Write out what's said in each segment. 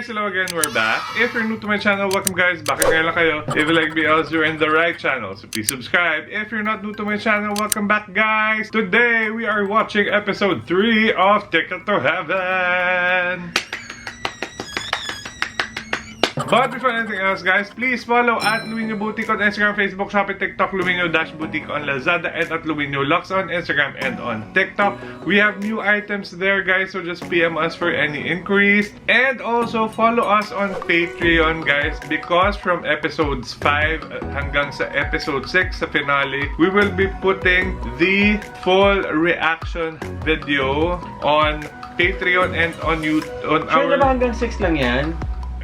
guys, hello again, we're back. If you're new to my channel, welcome guys, bakit ngayon lang kayo? If you like BLs, you're in the right channel, so please subscribe. If you're not new to my channel, welcome back guys. Today, we are watching episode 3 of Ticket to Heaven. But before anything else guys, please follow at Luminio Boutique on Instagram, Facebook, Shopee, TikTok, Luminio-Boutique on Lazada, and at Luminio Lux on Instagram and on TikTok. We have new items there guys, so just PM us for any inquiries. And also follow us on Patreon guys, because from episodes 5 hanggang sa episode 6 sa finale, we will be putting the full reaction video on Patreon and on YouTube. Sure na ba hanggang 6 lang yan?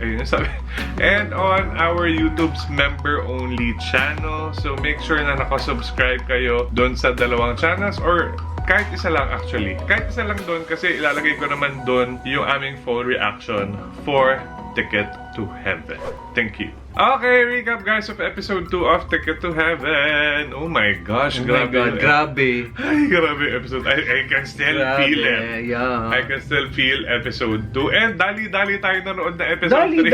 Ayun sabi. And on our YouTube's member-only channel. So make sure na nakasubscribe kayo doon sa dalawang channels, or kahit isa lang actually. Kahit isa lang doon kasi ilalagay ko naman doon yung aming full reaction for Ticket to Heaven. Thank you. Okay, recap guys of episode 2 of Ticket to Heaven. Oh my gosh, Oh grabe. my God, grabe. Ay, grabe episode. I can still feel it. Yeah. I can still feel episode 2. And dali-dali tayo nanood na episode 3.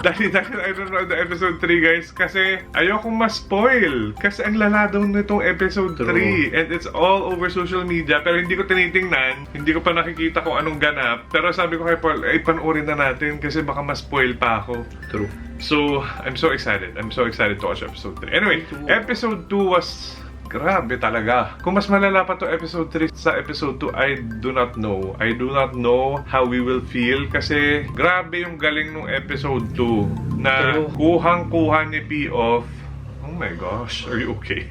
Dali-dali tayo nanood na episode 3 guys. Kasi ayokong ma-spoil. Kasi ang lala daw nitong episode 3. And it's all over social media. Pero hindi ko tinitingnan. Hindi ko pa nakikita kung anong ganap. Pero sabi ko kay Paul, ay panoorin na natin. Kasi baka ma-spoil pa ako. True. So, I'm so excited. I'm so excited to watch episode 3. Anyway, episode 2 was grabe talaga. Kung mas malala pa to episode 3 sa episode 2, I do not know. I do not know how we will feel. Kasi grabe yung galing nung episode 2 na kuhang-kuha ni P-Off. Oh my gosh, are you okay?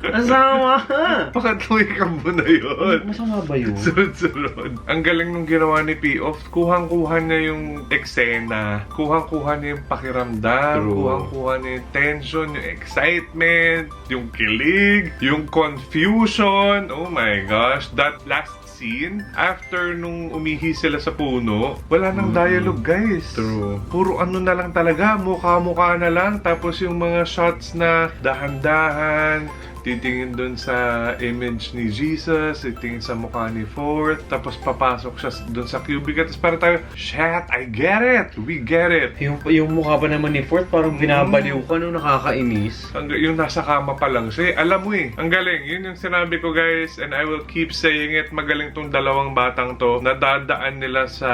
Masama! Pakatuloy ka muna yun. Masama ba yun? Sunod-sunod. Ang galing nung ginawa ni P-Off. Kuhang-kuha niya yung eksena. Kuhang-kuha niya yung pakiramdam. True. Kuhang-kuha niya yung tension, yung excitement, yung kilig, yung confusion. Oh my gosh. That last scene, after nung umihi sila sa puno, wala nang dialogue guys. True. Puro ano na lang talaga, mukha-mukha na lang. Tapos yung mga shots na dahan-dahan, titingin dun sa image ni Jesus, titingin sa mukha ni Fourth, tapos papasok siya dun sa cubicle, tapos para tayo, shit, I get it! We get it! Yung mukha pa naman ni Fourth, parang binabaliw ka nung nakakainis. Yung nasa kama pa lang siya, alam mo eh, ang galing, yun yung sinabi ko guys, and I will keep saying it, magaling tong dalawang batang to, nadadaan nila sa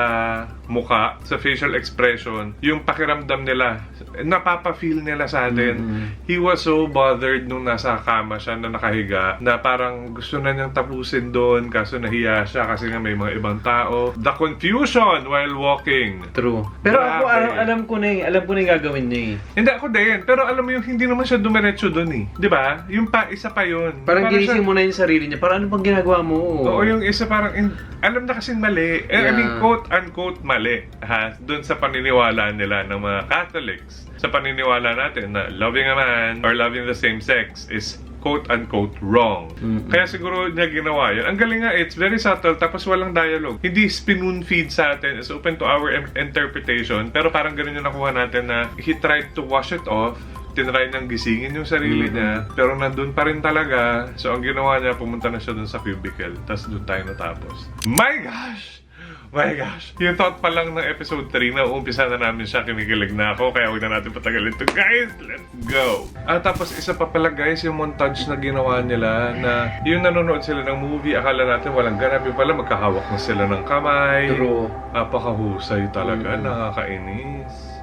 mukha, sa facial expression, yung pakiramdam nila, napapa-feel nila sa atin. He was so bothered nung nasa kama siya na nakahiga, na parang gusto na niyang tapusin doon, kaso nahiya siya kasi nga may mga ibang tao. The confusion while walking. True. Pero Grabe. ako, alam ko na yung gagawin niya eh. Hindi ako din, pero alam mo yung hindi naman siya dumiretso doon eh. 'Di ba? Yung isa pa yun. Parang ginising siya, mo na yung sarili niya. Parang ano bang ginagawa mo? Oo, yung isa parang alam na kasing mali. I mean, quote-unquote mali. Ha? Doon sa paniniwala nila ng mga Catholics. Sa paniniwala natin na loving a man or loving the same sex is quote-unquote wrong. Kaya siguro niya ginawa yun. Ang galing nga, it's very subtle, tapos walang dialogue. Hindi spoon feed sa atin. It's open to our interpretation. Pero parang ganun yung nakuha natin na he tried to wash it off. Tinry niyang gisingin yung sarili niya, pero nandun pa rin talaga. So ang ginawa niya, pumunta na siya dun sa cubicle. Tapos dun tayo natapos. My gosh! My gosh! Yung thought pa lang ng episode 3 na uumpisa na namin siya, kinikilig na ako. Kaya huwag na natin patagalin to. Guys, let's go! Tapos isa pa pala guys, yung montage na ginawa nila na yung nanonood sila ng movie, akala natin walang ganap. Yung pala magkahawak na sila ng kamay. True. Napakahusay talaga. Nakakainis.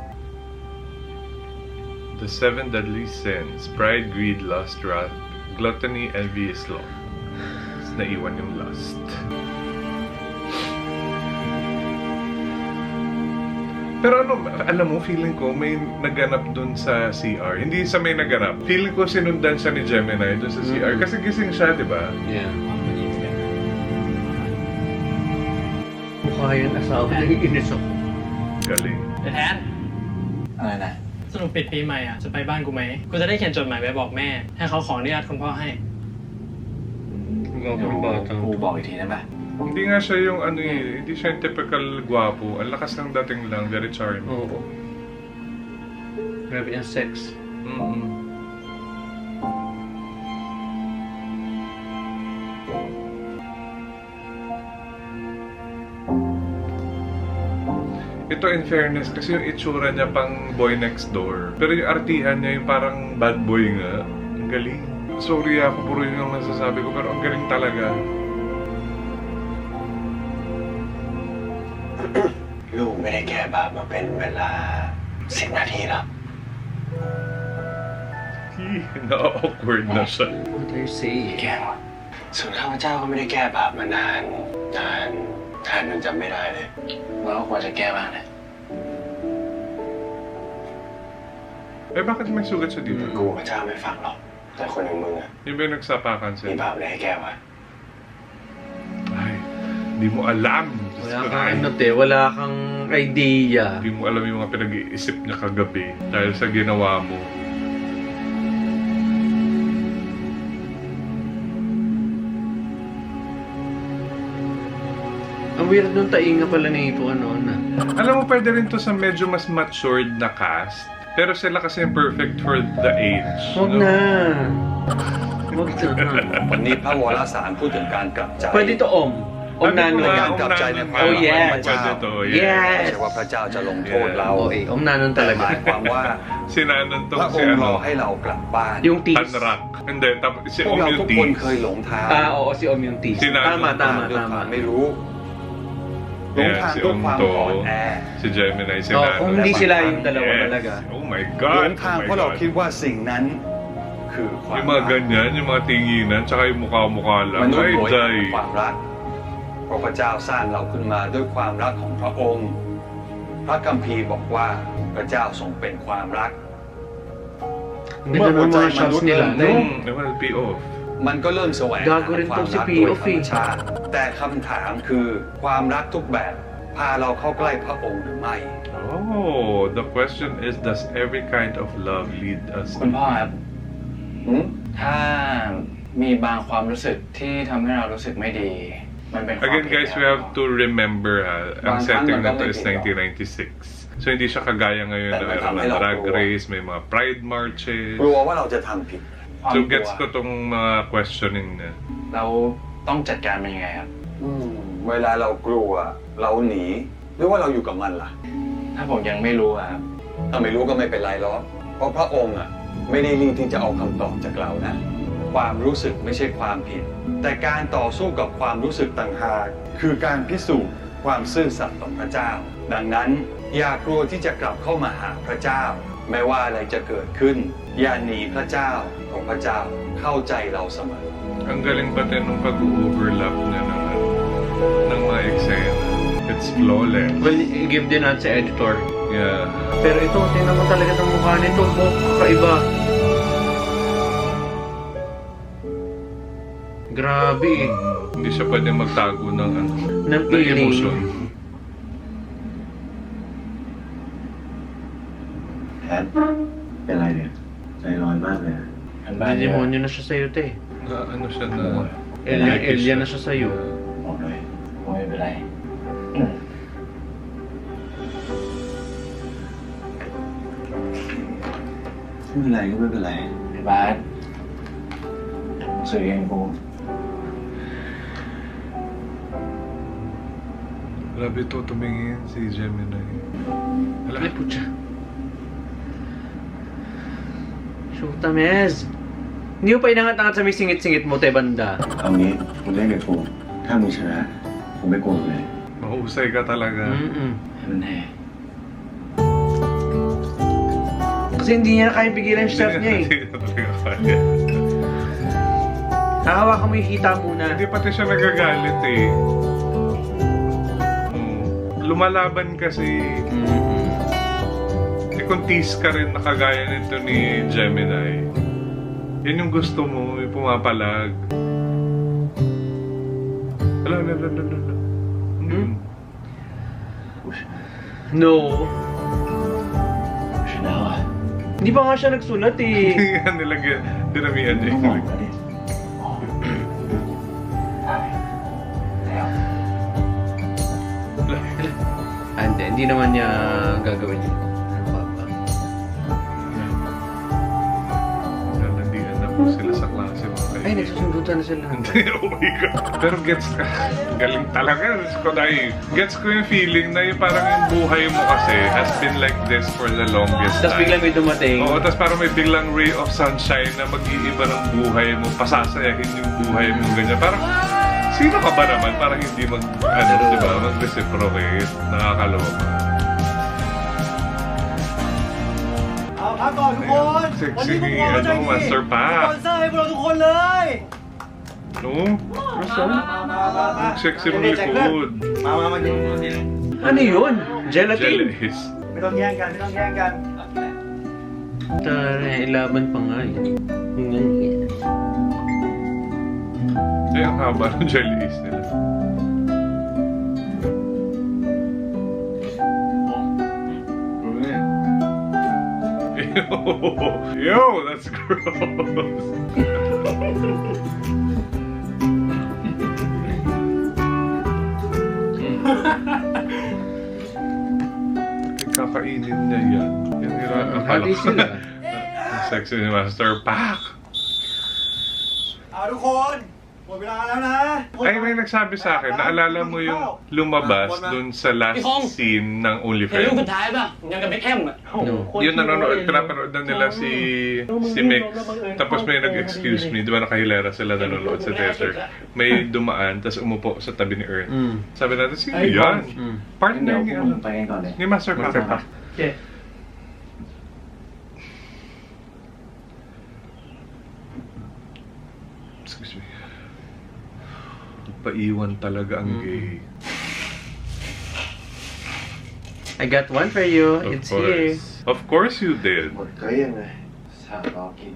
The 7 deadly sins: pride, greed, lust, wrath, gluttony, envy, sloth. Naiwan yung lust. Pero ano, alam mo, feeling ko may naganap dun sa CR. Hindi sa may naganap. Feeling ko sinundan siya ni Gemini dun sa CR. Kasi gising siya, di ba? Yeah. Mukha yun, asawa na inis ako. Galing. แทน อะไรนะ สรุปปิดปีใหม่อ่ะจะไปบ้านกูไหมกูจะได้เขียนจดหมายไปบอกแม่ให้เขาขออนุญาตคุณพ่อให้ กูบอกอีกทีได้ปะ Hindi nga siya yung ano eh, hindi siya yung typical gwapo. Ang lakas ng dating lang, very charming. Oo. Grabe yung sex. to in fairness kasi yung itsura niya pang boy next door. Pero yung artihan niya yung parang bad boy nga. Ang galing. Sorry ako, puro yun ang nasasabi ko, pero ang galing talaga. ลูกไม่ได้แก้บาปมาเป็นเวลา10 นาทีแล้ว Na-awkward na siya. What are you saying? แก้หมดส่วนข้าพเจ้าก็ไม่ได้แก้บาปมานานจนจำไม่ได้เลยเราก็ควรจะแก้บ้างนะ Eh, bakit may sugat siya dito? กูพระเจ้าไม่ฟังหรอกแต่คนอย่างมึงอะ Yung ba yung nagsapakan มี siya? บาปอะไรให้แก้วะ Ay, di mo alam. Wala kang ano te, wala kang idea. Hindi mo alam yung mga pinag-iisip niya kagabi dahil sa ginawa mo. Ang weird nung tainga pala nito, ano na. Alam mo, pwede rin to sa medyo mas matured na cast. Pero sila kasi perfect for the age. Huwag no? na. Huwag na. วันนี้พระวรสารพูดถึงการกลับใจ Pwede to Om. Om Sabi ko Nano. nga, Yan, Om kapsay Nano na nga. Oh, yes. Pwede to, Yes. yes. ไม่ใช่ว่าพระเจ้าจะลงโทษเรา Oo, Om Nano แต่ talaga. หมายความว่า Sinanantong พระ si องค์รอ ano, ให้เรากลับบ้าน Yung tease. Tanrak. Hindi, si พวก Om เรา yung ทุกคน tease. เคยหลงทาง Oo, si Om yung tease. Sinanong Tama, tama, ด้วยควา tama. มไม่รู้หลง Yeah, ทาง si ด้วย Om ความ to, อ่อนแอ si Gemini, si Oh, Nano. kung hindi sila yung dalawa Yes. talaga. Oh my หล God. งทาง Oh เพราะ my เรา God. คิดว่าสิ่งนั้นคือความ Yung mga รัก ganyan, yung mga tinginan, tsaka yung mukha-mukha ม lang. นุษย์ Ay, โวย day. ความรักเพราะพระเจ้าสร้างเราขึ้นมาด้วยความรักของพระองค์ พระคัมภีร์บอกว่าพระเจ้าทรงเป็นความรัก Ang ganda ng mga shots nila. No? Well, pay off. มันก็เริ่มแสวง Gago หา rin ความ tong si รัก P. โดย Off ธรรม eh. ชาติ แต่คำถามคือความรักทุกแบบพาเราเข้าใกล้พระองค์หรือไม่ Oh, the question is, does every kind of love lead us คุณพ่อครับ หืม ถ้ามีบางความรู้สึกที่ทำให้เรารู้สึกไม่ดี มันเป็นความ Again, ผิด guys, we แล้ว have to remember, ang Bang setting ano, na to is gamit 1996. So, hindi siya kagaya ngayon na Pero meron tama ng lang drag po. race, may mga pride marches. กลัวว่าเราจะทำผิด ความ So, กลั gets ว ko tong mga questioning na. เราต้องจัดการมันยังไงครับ เวลาเรากลัวเราหนีหรือว่าเราอยู่กับมันล่ะ ถ้าผมยังไม่รู้อะครับ ถ้าไม่รู้ก็ไม่เป็นไรหรอกเพราะพระองค์อ่ะไม่ได้รีบที่จะเอาคำตอบจากเรานะ ความรู้สึกไม่ใช่ความผิด แต่การต่อสู้กับความรู้สึกต่างหากคือการพิสูจน์ความซื่อสัตย์ต่อพระเจ้า ดังนั้นอย่ากลัวที่จะกลับเข้ามาหาพระเจ้า ไม่ว่าอะไรจะเกิดขึ้น อย่าหนีพระเจ้าของพระเจ้าเข้าใจเราเสมอ Ang galing pati nung pag-overlap niya ng mga eksena. It's flawless. Well, i-give din natin sa editor. Yeah. Pero ito, tingnan mo talaga ng mukha nito. Kakaiba. Grabe eh. Hindi siya pwede magtago ng ano, Ng ng feeling. emotion. แทนเป็นไรเนี่ยใจร้อนมากเลยอะ กันบ้านเยอะ Demonyo na siya sa'yo, te. Ano siya na... Alien na siya sa'yo. บอกเลย โอ้ยไม่เป็นไร ไม่เป็นไรก็ไม่เป็นไร พี่บาสสื่อเองกู Grabe to tumingin si Gemini. Hala. Ay, putya. Shoota, Mez. Hindi mo pa inangat-angat sa may singit-singit mo, te, banda. เอางี้มึงเล่นกับกูถ้ามึงชนะกูไม่โกรธเลย Mahusay ka talaga. Mm-mm. มันแน่ Kasi hindi niya na kaya pigilan yung chef niya eh. Hindi na talaga kaya. Hahawakan mo yung hita muna. Hindi pati siya nagagalit eh. Lumalaban kasi. Mm-mm. Eh kung tease ka rin na kagaya nito ni Gemini, yun yung gusto mo, yung pumapalag. Ala. No. ชนะว่ะ Hindi pa nga siya nagsulat eh. Yan nilagyan, dinamihan niya ต้อง yung บอกแล้วดิ Hindi naman niya gagawin yun. Ano ba ba? Nandiyan na po sila sa klase mga Ay, nagsusundutan na sila. Uwi ka. Pero galing talaga. Gets ko yung feeling na yung parang yung buhay mo kasi has been like this for the longest Tapos biglang may dumating. Oo, tapos parang may biglang ray of sunshine na mag-iiba ng buhay mo, pasasayahin yung buhay mo, ganyan. Parang, sino ka ba naman? Parang hindi diba, mag-reciprocate. Nakakaloka. พักก่อนทุกคน Sexy วันนี้พวกเราใจ ano, ดี Master ส Pa. ปอนเซอร์ให้พวกเราทุกคนเลย No? มา Sexy mo yung food. มากิน Ano yun? Gelatin? Jealous. ไม่ต้องแย่งกันไม่ต้องแย่งกัน Tara, ilaban pa nga eh. Ay, ang haba ng jellies nila. Yo, that's gross. Kakainin niya yan. Yan Hali sila. Ang sexy ni Master Pak. ทุกคนหมดเวลาแล้วนะ Ay, may nagsabi sa akin, naalala mo yung lumabas dun sa last scene ng เห็นรูป OnlyFans? สุดท้ายป่ะยังกับเบคแฮมอ่ะ Yun nanonood, pinapanood na nila si Mix. Tapos may nag-excuse me, di ba nakahilera sila nanonood sa theater. May dumaan, tapos umupo sa tabi ni Earth. Sabi natin, sino yan? Partner เดี๋ยวพวก niya. ผมไปกันก่อนเลย Ni Master Pak. โอเค Excuse me. Paiwan talaga ang gay. I got one for you. Of It's here. course. Of course you did. หมดเกลี้ยงเลยสาวรอกิน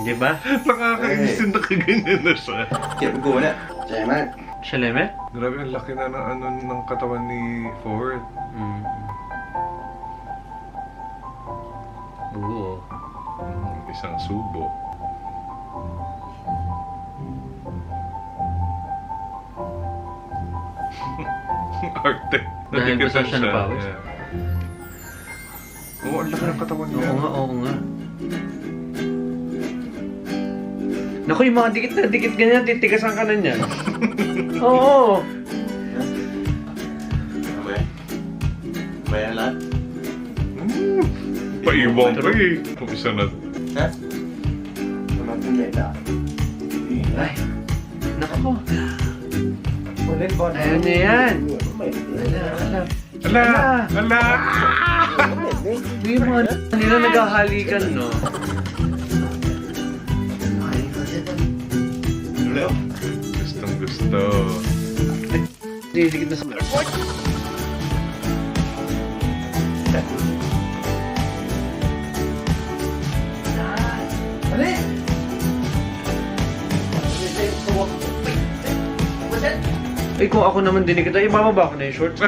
Di ba? Nakakainis din nakaganyan na siya. เก็บกูเนี่ยใจมาก Shaleme? Grabe, ang laki na ng, ng katawan ni Ford. Oo. Isang subo. Arte. Dahil Natikitan basta siya napawis. Yeah. Oo, ang laki ng katawan niya. Oo nga. Naku, yung mga dikit na dikit ganyan, titigasan ka na niyan. Oo. ทำไมไม่รัด Paiwan pa eh. Kung isa na. ฮะทำไมเป็นใหญ่ด่า Ay. Naku. คนเล่นบอล Ayun na yan. Ala! Ala! May mga nila naghahalikan, no? เร็ว Gustong gusto. Didikit na sa... Eh, kung ako naman dinikit, ay ibababa ko na yung shorts.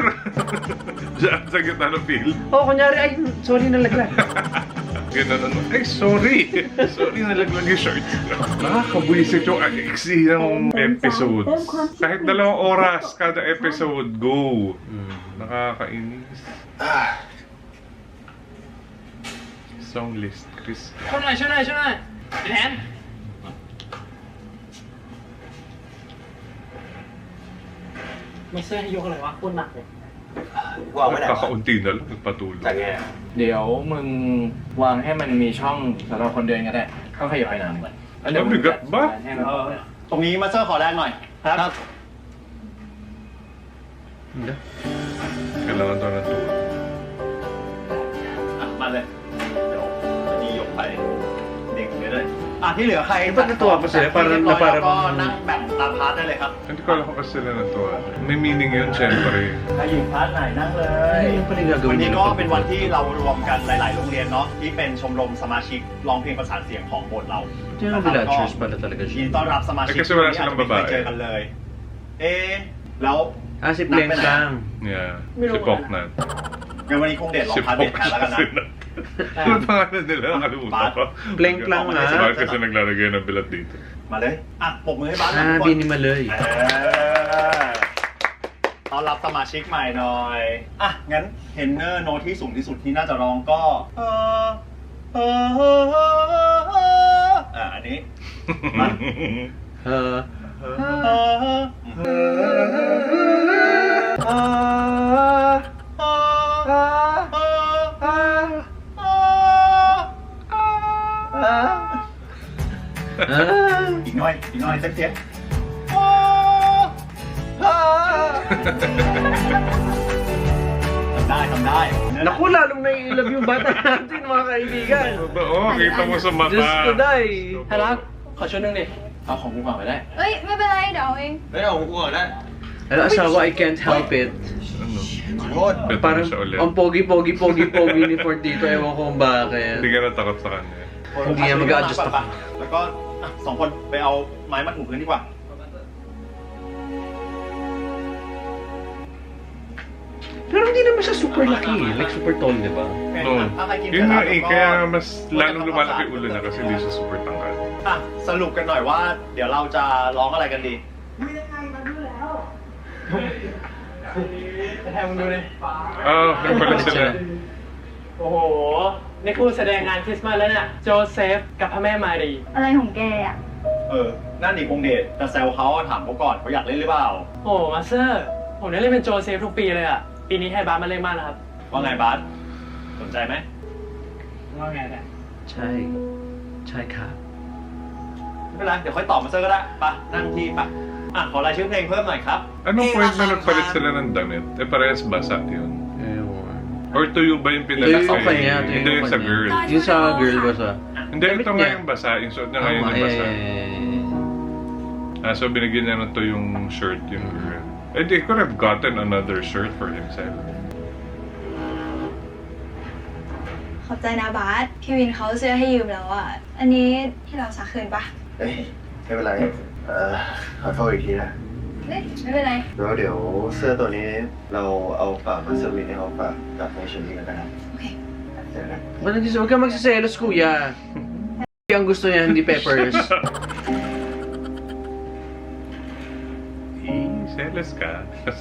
Diyan sa gitna ng field. Oh, kunyari, ay, sorry, nalaglag. Ganun ano. Ay, sorry! Sorry, nalaglag yung shorts. Nakakabwisit yung iksi ng episodes. Kahit 2 oras kada episode, go! Nakakainis. Song list, Chris. ช่วยหน่อยช่วยหน่อยช่วยหน่อยพี่แทนไม่เสื้อให้ยกอะไรวะโคตรหนักเลย วางไม่ได้ Kakaunti na lang, nagpatuloy. แต่ไง เดี๋ยวมึงวางให้มันมีช่องสำหรับคนเดินก็ได้เข้าขยับไปนานก่อนแล้วเดี๋ยวมึงจัดสายให้มัน ตรงนี้มาสเตอร์ขอแรกหน่อยครับ Kailangan daw ng tulong. มาเลยเดี๋ยวนี่ยกไปเด็กไปเลยที่เหลือใคร Ba't natuwa pa sila? Parang na parang... ก็นั่งแบ่งตามพาร์ทได้เลยครับ Hindi ko alam kung kasi sila natuwa. May meaning yun, syempre. ใครอยู่พาร์ทไหนนั่งเลย Ay, yung pala yung gagawin วันนี้ nila ก็ pag- เป็นวันที่เรารวมกันหลาย ๆ โรงเรียนเนาะที่เป็นชมรมสมาชิกร้องเพลงประสานเสียงของโบสถ์เรา Yung mga villagers pala talaga ยิน siya. ดีต้อนรับสมาชิก Eh, kasi wala ที่อาจ silang จะไม่เคย babae. เจอกันเลย แล้ว Ah, si Plains lang. Yeah. Si Poknat. งั้นวันนี้คงเด็ดร้อง Si พาร์ทเด็ดแทนแล้วกันนะ Poknat. Ano pangalan nila? Nakalimutan ko. Plank lang nga. Si Mark kasi naglalagay ng bilat dito. มาเลยปรบมือให้บ้านหน่อย Ah, ทุกคน Binimalay. ต้อนรับสมาชิกใหม่หน่อยงั้นเทรนเนอร์โน้ตที่สูงที่สุดที่น่าจะร้องก็ อันนี้มา อีกหน่อยสักเสียงทำได้ Naku, lalong nai-love yung bata natin, mga kaibigan. Oo, kita mo sa mata. Diyos ko, day. ให้รัก ขอชุดหนึงดิ เอาของกูก่อนไปได้ เอ้ย ไม่เป็นไร เดี๋ยวเอาเอง ไม่เอาของกูก่อนนะ Ano, asawa, I can't help it. Ano? ขอโทษ Beto mo Parang, siya ulit. ang pogi-pogi ni Fortito. Ewan ko kung bakit. Hindi ka natakot sa kanya. Hindi niya mag-a-adjust ako. แล้วก็สองคนไปเอาไม้มัดหูพื้นดีกว่า Pero hindi naman siya super laki eh. Like super tall, di ba? No. Yun nga eh, kaya mas lalong lumalaki ulo na kasi hindi siya super tangkad. อ่ะสรุปกันหน่อยว่า เดี๋ยวเราจะร้องอะไรกันดี แทนมึงดูดิ Yung pala sila. โอ้โห นี่กูแสดงงานคริสต์มาสแล้วเนี่ย โจเซฟกับพระแม่มารี อะไรของแกอ่ะ นั่นดิคงเดชแต่แซวเขาถามเขาก่อนเขาอยากเล่นหรือเปล่า โอ้มาสเตอร์ ผมได้เล่นเป็นโจเซฟทุกปีเลยอ่ะ ปีนี้ให้บาสมาเล่นมากนะครับ ว่าไงบาสสนใจไหม ว่าไงเนี่ย ใช่ ใช่ค่ะ ไม่เป็นไร เดี๋ยวค่อยตอบมาเซอร์ก็ได้ไปะนั่งที่ปะขอรายชื่อเพลงเพิ่มหน่อยครับ Anong point na nagpalit sila ng damit? Eh, parehas basa yun. Ewan. Or tuyo ba yung Tuyo pinalit yung sa'yo? kanya, tuyo Hindi yung yung sa kanya. girl. Yung sa girl ba sa? Hindi, Damit ito nga niya. yung basa. Yung suot niya ngayon yung basa. So binigyan niya nito yung shirt yung girl. Eh, they could have gotten another shirt for himself. ขอบใจนะบาสพี่วินเขาซื้อให้ยืมแล้วอ่ะ อันนี้ที่เราซักคืนปะ เอ้ยไม่เป็นไรขอโทษอีกทีนะ เฮ้ยไม่เป็นไร แล้วเดี๋ยวเสื้อตัวนี้เราเอาฝากมาเซอร์วิสให้เขาฝากกับในชิ้นนี้กันนะครับ โอเค เจอกัน Huwag kang magsiselos, kuya. Ang gusto niya, hindi peppers. Selos ka?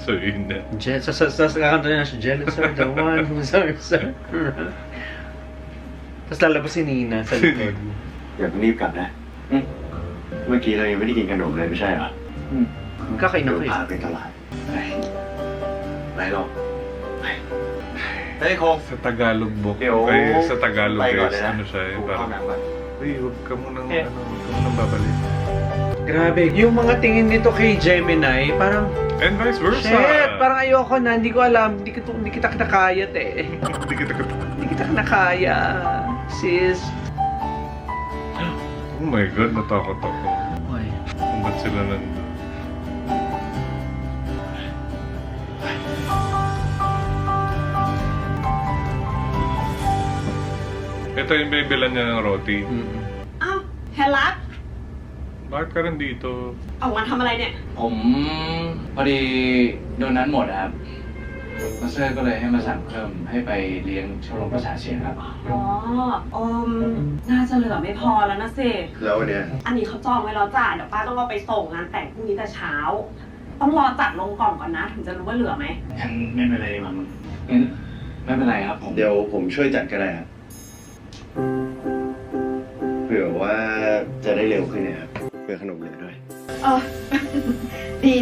So yun na. Kakanta niya siya, jealous are the one who's upset. Tapos lalabas si Nina sa likod. อย่าเพิ่งรีบกลับนะ เมื่อกี้เรายังไม่ได้กินขนมเลยไม่ใช่เหรอ Kakain เดี๋ยว ako eh. พาไปตลาดไปหรอกเฮ้ยโคง Sa Tagalog book. Yo. Ay, sa Tagalog ไปก่อน guys, เลยนะ ano siya eh, กูเข้า parang, น้ำก่อน uy, huwag ka munang, huwag ka munang babalik. Grabe, yung mga tingin nito kay Gemini, parang, And vice versa. shit, parang ayoko na, hindi ko alam, hindi kita kinakaya, te. Hindi kita Hindi kita kinakaya, sis. Oh my God, natakot ako. Oy. Kung ba't sila nandun? Ito yung bibilan niya ng roti. Mm-mm. อ้าวแฮนลัก Bakit ka rin dito? ออกมาทำอะไรเนี่ย ผมพอดีโดนนั้นหมดนะครับมาสเตอร์ก็เลยให้มาสั่งเพิ่มให้ไปเลี้ยงชมรมประสานเสียงครับ อ๋อน่าจะเหลือไม่พอแล้วนะสิ แล้ววันเนี้ย อันนี้เขาจองไว้แล้วจ้ะ เดี๋ยวป้าต้องเอาไปส่งงานแต่งพรุ่งนี้แต่เช้า ต้องรอจัดลงกล่องก่อนนะ ถึงจะรู้ว่าเหลือไหม งั้นไม่เป็นไรดีกว่ามึง งั้นไม่เป็นไรครับผม เดี๋ยวผมช่วยจัดก็ได้ครับเผื่อว่าจะได้เร็วขึ้นเนี่ยครับเผื่อขนมเหลือด้วย เออ ดี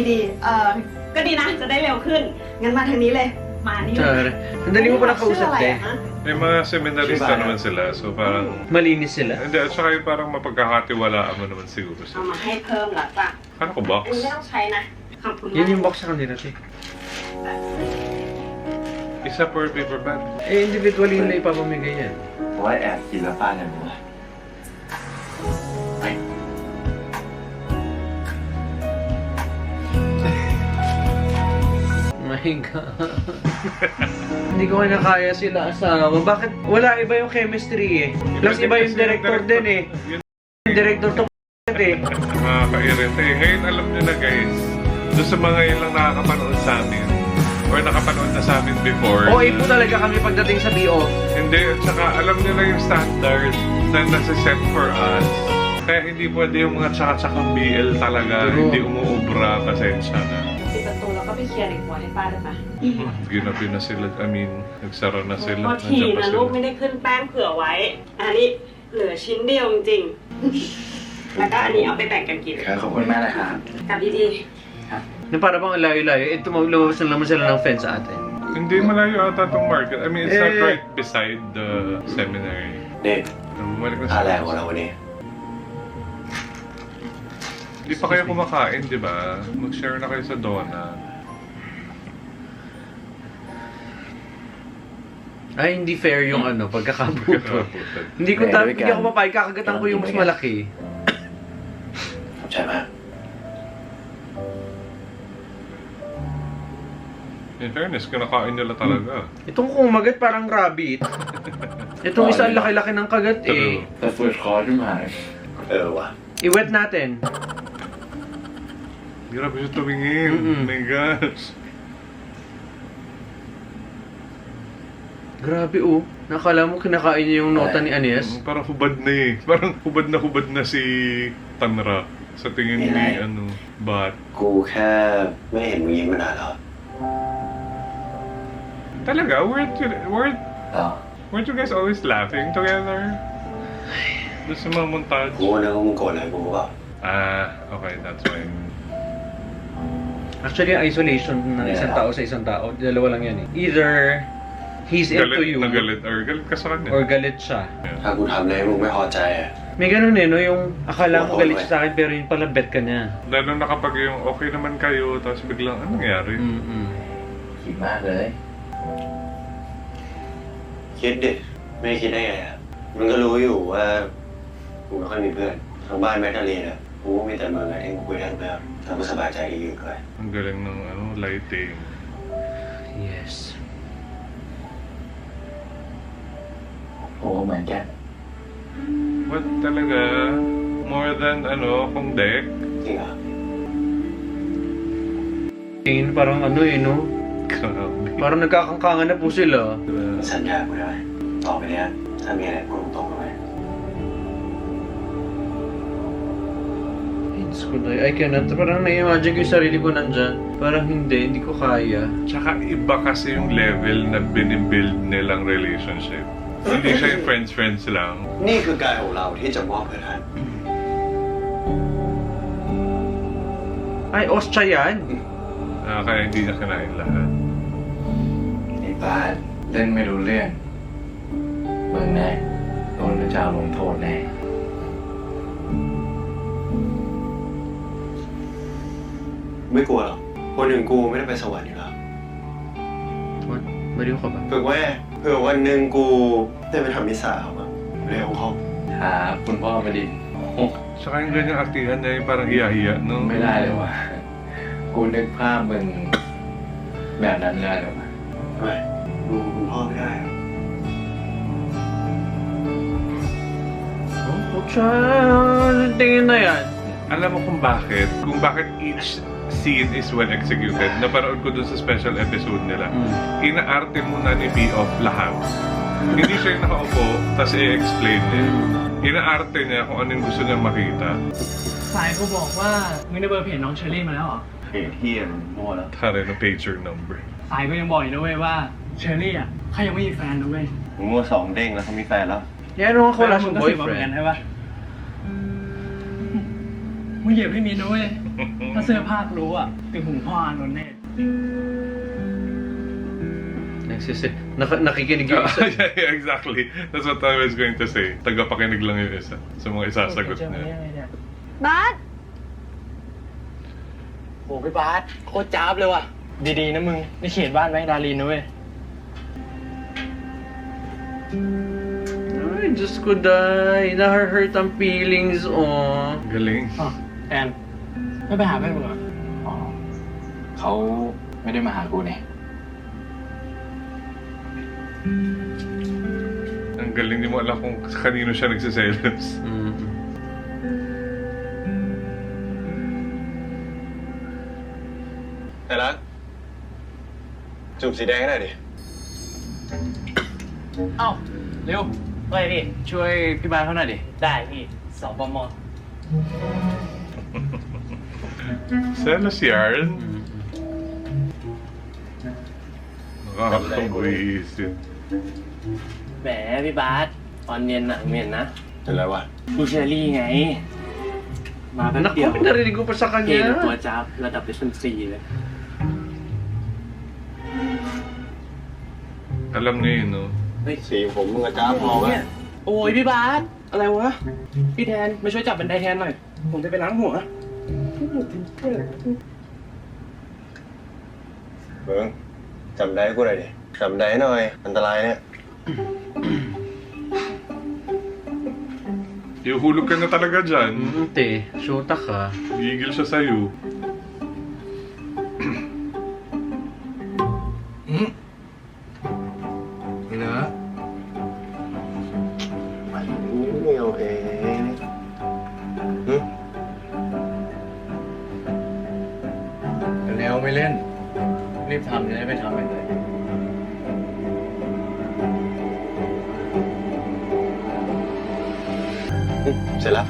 ก็ดีนะ จะได้เร็วขึ้น งั้นมาทางนี้เลย มานี่เลย Tsara. Sandali mo pa ชื่อ nakausap, อะไร te. อะฮะ May mga seminarista naman sila, so parang... Malinis sila. Hindi, at saka yung parang mapagkakatiwalaan mo naman siguro เอา sila. มาให้เพิ่มละจ้ะ Ano ko box? อันนี้ไม่ต้องใช้นะ ขอบคุณมาก Yan yung box sa kanila, te. Isa per paper bag. Eh, individually nila ipapamigay yan. เพราะว่าแอบกินแล้วป้าเนี่ยรู้ไป My God. Hindi ko na kaya sila asawa. Bakit? Wala iba yung chemistry eh. Plus iba yung director din eh. Yung director to eh. Nakaka-irrite. Ngayon alam nyo na guys, doon sa mga ilang nakakapanood sa amin, or nakapanood na sa amin before. O ipo talaga kami pagdating sa BO. Hindi, at saka alam nyo na yung standard na nasa-set for us. Kaya hindi pwede yung mga tsaka-tsakang BL talaga, True. hindi umuubra, pasensya na. ปิดประตูแล้วก็ไป เคลียร์ในครัวให้ป้าได้ปะ Ginabi na sila, I mean, nagsara na โท sila. ษที Nandiyan pa นะลูก sila. ไม่ได้ขึ้นแป้งเผื่อไว้ อันนี้เหลือชิ้นเดียวจริงๆ แล้วก็อันนี้เอาไปแบ่งกันกิน ขอบคุณมากนะครับ กลับดี Na para bang ang layo-layo. Ito, maglabas na naman sila ng fence ate. Hindi malayo ata tong market. I mean, it's not Eh. right beside the seminary. นี่ Bumalik na ค่าแรง sila. ของเราวันนี้ Di pa kayo kumakain, di ba? Mag-share na kayo sa donut. Ay, hindi fair yung ano, pagkakabuto. Pagkakabutan. Hindi ko hindi ako papayag, kakagatan ko yung mas malaki. ขอบใจมาก In fairness, kinakain nila talaga. Itong kumagat parang rabbit. Itong isa ang laki-laki ng kagat eh. True. แต่เฟิร์สคอร์สขึ้นมา ว่ะ I-wet natin. Grabe siya tumingin. Mm-mm. Oh my gosh. Grabe oh. Nakala mo kinakain niya yung nota ni Anies. Parang hubad na eh. Parang hubad na si Tanra. Sa tingin ni, Bat. กูแค่ไม่เห็นมึงยิ้มมานานแล้ว Talaga? Weren't you guys always laughing together? Doon sa mga montage? กูนึกว่ามึงโกรธอะไรกูเปล่า Ah, okay, that's why. Actually, ang isolation ng isang tao sa isang tao, dalawa lang yan eh. Either he's into Galit you na galit. Or galit ka sa kanya. or galit siya. ถ้ากูทำอะไรให้มึงไม่พอใจอ่ะ May ganun eh, no? Yung akala mo galit siya sa akin pero yung pala bet ka niya. Lalo na kapag yung okay naman kayo, tapos biglang, anong nangyari? Mm-mm. คิดมากเลย คิดดิ ไม่คิดได้ไงอ่ะมึงก็รู้อยู่ว่ากูไม่ค่อยมีเพื่อนทางบ้านแมกดาลีนอ่ะกูก็มีแต่มึงไงที่กูคุยได้เพื่อนทำกูสบายใจดีอยู่ด้วย Ang galing ng lighting. Yes. โอ้เหมือนกัน What talaga? More than, kung deck? จริงเหรอ Tingin parang ano eh, no? Grabe. Parang nagkakangkangan na po sila. สัญญากูได้ต่อไปเนี้ยถ้ามีอะไรพูดตรงๆกันไหม It's good. I cannot. Parang na-imagine ko yung sarili ko nandyan. Parang hindi ko kaya. Tsaka iba kasi yung level na binibuild nilang relationship. Hindi siya yung friends lang. นี่คือการของเราที่จะมอบเพื่อท่าน Ay, Ostia yan. Kaya hindi niya kinain lahat. ไอ้บาสเล่นไม่รู้เรื่องมึงแน่โดนพระเจ้าลงโทษแน่ ไม่กลัวหรอกคนอย่างกูไม่ได้ไปสวรรค์อยู่แล้ว What? Baliw ka ba? ฝึกไว้เผื่อวันหนึ่งกูได้ไปทำมิสซาเขาอะเร็วเขา หาคุณพ่อมาดิ Tsaka yung ganyang artihan niya yung parang hiya-hiya, no? ไม่ได้เลยว่ะกูนึกภาพมึงแบบนั้นเลยหรอวะ ทำไมดูคุณพ่อไม่ได้เหรอ Ostia, tingin na yan. Alam mo kung bakit? Kung bakit each scene is well executed. Napanood ko dun sa special episode nila. Inaarte muna ni B-Off lahat. Hindi siya yung nakaupo, tapos i-explain niya. Inaarte niya kung ano yung gusto niya makita. สายกูบอกว่ามึงได้เบอร์เพจน้องเชอรี่มาแล้วเหรอ เฮ้ยเฮียมั่วแล้ว Tara na pager number. สายก็ยังบอกอยู่นะเว้ยว่าเชอรี่อ่ะเขายังไม่มีแฟนนะเว้ย มึงมั่วสองเด้งแล้วเขามีแฟนแล้ว Yan naman ko wala มึง siyang ก็สืบมาเหมือนกัน boyfriend. ใช่ปะมึงเหยียบให้มีนะเว้ยถ้าเสื้อผ้ากูรู้อ่ะติดหูพ่ออานนท์แน่ Nakikinig yung isa. Yeah, exactly. That's what I was going to say. Tagapakinig lang yung isa sa mga isasagot niya. บาส โหพี่บาสโคตรจ้าบเลยว่ะ ดีๆนะมึงนี่เขตบ้านแมกดาลีนนะเว้ย Ay, Diyos ko, day. Na-hurt ang feelings, oh. Galing. อ๋อแอนไม่ไปหาเพื่อนมึงเหรอ อ๋อเขาไม่ได้มาหากูเนี่ย Ang galing, di mo alam kung kanino siya nagsiselos. Mm. แต่รักจูบสีแดงให้หน่อยดิ เอ้าเร็วไปพี่ ช่วยพี่บาสเขาหน่อยดิ ได้พี่สปม Selos yarn. Nakakabuisit. แหมพี่บาสตอนเย็นอ่ะเห็นนะ เป็นไรวะ ดูเชอรี่ไง มาแป๊บ Naku, เดียว pinarinig ko pa sa เกณฑ์ตัว kanya. จับระดับเป็นซีเลย Alam niya yun, no? สีผมมึงกับจ้าพอวะ เนี่ยโอ้ยพี่บาสอะไรวะ พี่แทนมาช่วยจับบันไดแทนหน่อย ผมจะไปล้างหัว มึงจำได้กูหน่อยดิจำได้หน่อย อันตรายเนี่ย Iuhulog ka na talaga dyan. Te, syuta ka. Gigil siya sa'yo. Wala. Hindi okay.เร็วๆไม่เล่น รีบทำจะได้ไปทำไปเลย เสร็จแล้ว